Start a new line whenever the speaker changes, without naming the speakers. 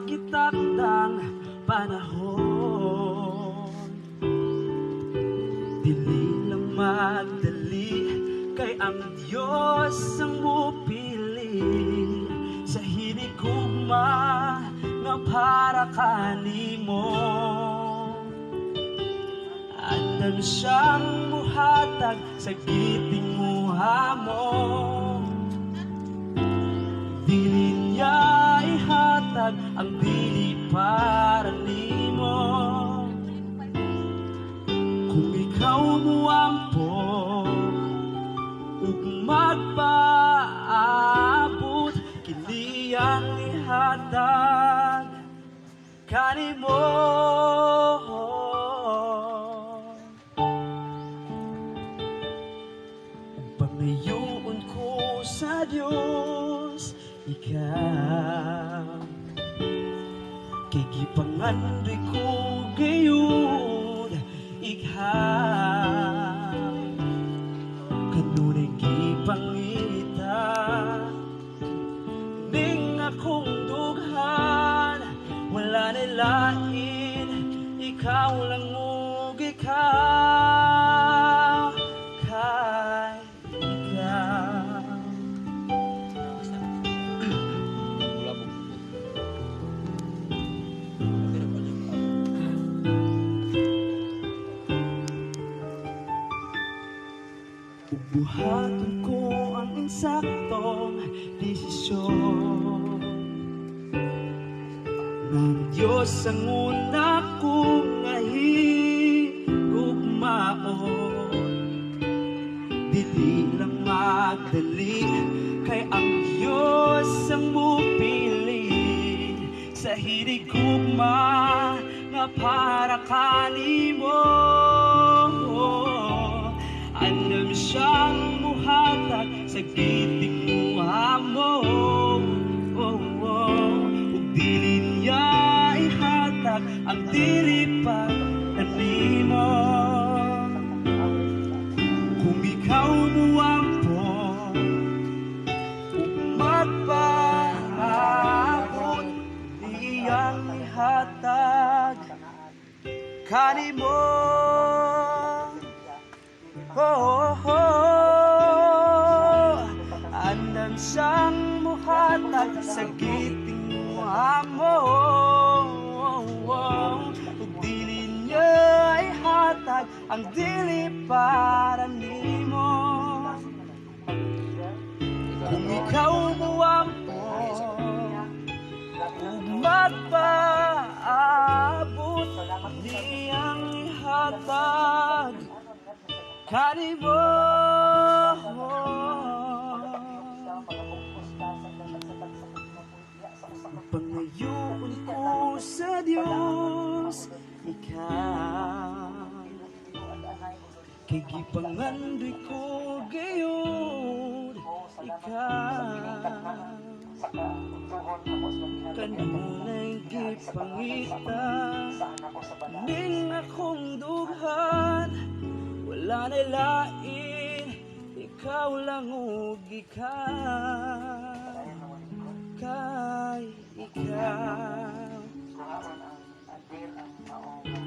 itakdang panahon. Dili lang magdali, kay ang Diyos ang mupili sa hinigugma nga para kanimo. Andam siyang muhatag sa giting muha mo. Dili niya ihatag ang dili para nimo. Kung ikaw muampo ug magpaabot, kini ang ihatag kanimo. Pangayuon ko sa Diyos ikaw, kay gipangandoy ko gayud ikaw. Kanunay gipangita ning akong dughan, wala nilain, ikaw lang ug ikaw. Kay ikaw buhaton ko ang insaktong desisyon. Ng Diyos ang una kong higugmaon. Dili lang magdali, kay ang Diyos ang mupili sa hinigugma nga para kanimo. Andam siyang muhatag sa giting muha mo. Ug dili niya ihatag ang dili pa kanimo. Kung ikaw muampo ug magpaabot, iyang ihatag kanimo. Andam siyang muhatag sa giting muha mo. Ug dili niya ihatag ang dili para nimo. Kung ikaw muampo ug magpaabot, niyang ihatag kanimo. Pangayoon ko sa Diyos ikaw, kay gipangandoy ko gayud ikaw. Kanunay gipangita ning akong dughan, wala nilain, ikaw lang ug ikaw. Kay ikaw